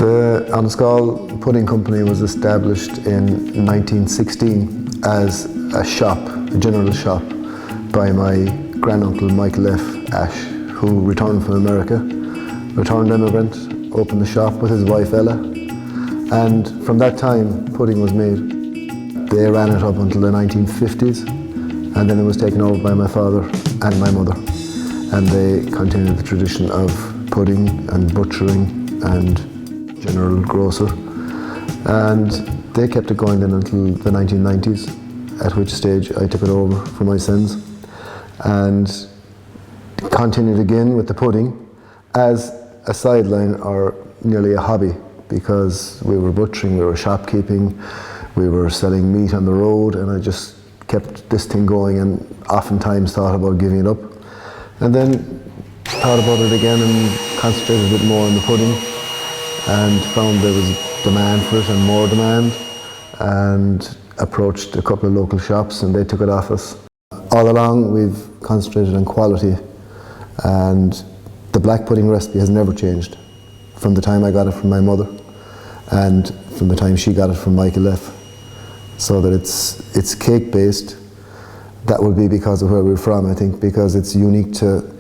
The Annascaul Pudding Company was established in 1916 as a shop, a general shop, by my granduncle Eileen Ashe, who returned from America, returned immigrant, opened the shop with his wife Ella, and from that time pudding was made. They ran it up until the 1950s, and then it was taken over by my father and my mother, and they continued the tradition of pudding and butchering and general grocer, and they kept it going then until the 1990s, at which stage I took it over for my sins and continued again with the pudding as a sideline or nearly a hobby, because we were butchering, we were shopkeeping, we were selling meat on the road, and I just kept this thing going and oftentimes thought about giving it up, and then thought about it again and concentrated a bit more on the pudding and found there was demand for it and more demand, and approached a couple of local shops and they took it off us. All along we've concentrated on quality, and the black pudding recipe has never changed from the time I got it from my mother and from the time she got it from Michael F. So that it's cake based. That would be because of where we're from, I think, because it's unique to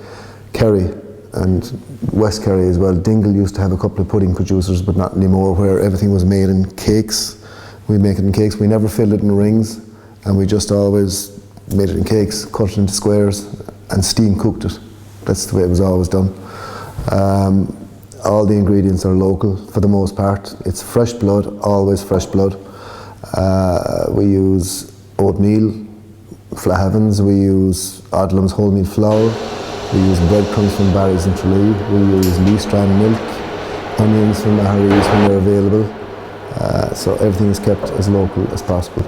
Kerry and West Kerry as well. Dingle used to have a couple of pudding producers, but not anymore, where everything was made in cakes. We make it in cakes. We never filled it in rings, and we just always made it in cakes, cut it into squares, and steam cooked it. That's the way it was always done. All the ingredients are local for the most part. It's fresh blood, always fresh blood. We use oatmeal, flahavens, we use Odlum's wholemeal flour, we use breadcrumbs from Barry's and Tralee, we use Lee Strand milk, onions from Maharee's when they're available. So everything is kept as local as possible.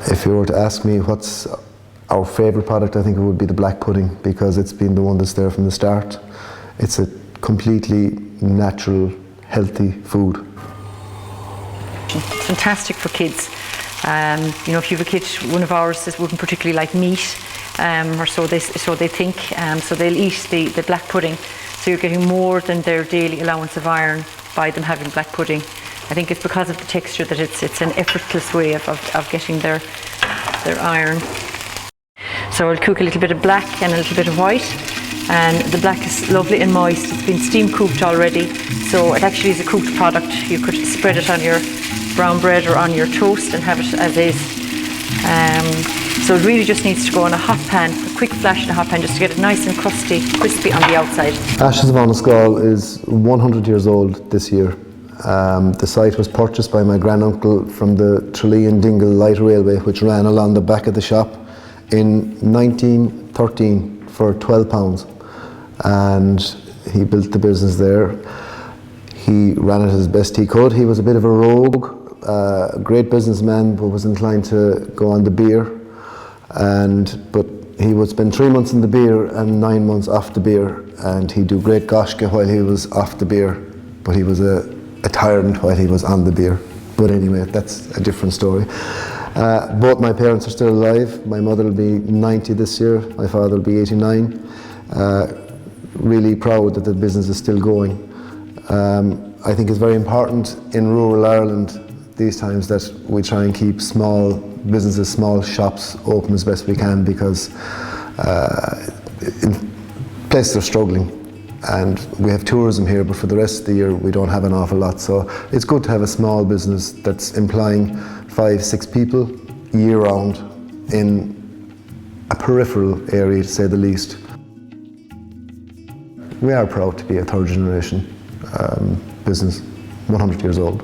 If you were to ask me what's our favourite product, I think it would be the black pudding, because it's been the one that's there from the start. It's a completely natural, healthy food. It's fantastic for kids. You know, if you have a kid, one of ours wouldn't particularly like meat, or so they think. So they'll eat the black pudding. So you're getting more than their daily allowance of iron by them having black pudding. I think it's because of the texture that it's an effortless way of getting their iron. So I'll cook a little bit of black and a little bit of white. And the black is lovely and moist. It's been steam cooked already, so it actually is a cooked product. You could spread it on your brown bread or on your toast and have it as is. So it really just needs to go on a hot pan, a quick flash in a hot pan, just to get it nice and crusty, crispy on the outside. Ashes of Annascaul is 100 years old this year. The site was purchased by my granduncle from the Tralee and Dingle Light Railway, which ran along the back of the shop in 1913 for £12. And he built the business there. He ran it as best he could. He was a bit of a rogue, a great businessman, but was inclined to go on the beer. But he would spend 3 months in the beer and 9 months off the beer, and he'd do great goshka while he was off the beer, but he was a tyrant while he was on the beer. But anyway, that's a different story. Both my parents are still alive. My mother will be 90 this year, my father will be 89. Really proud that the business is still going. I think it's very important in rural Ireland these times that we try and keep small businesses, small shops open as best we can, because places are struggling, and we have tourism here, but for the rest of the year we don't have an awful lot. So it's good to have a small business that's employing 5-6 people year round in a peripheral area, to say the least. We are proud to be a third generation business, 100 years old.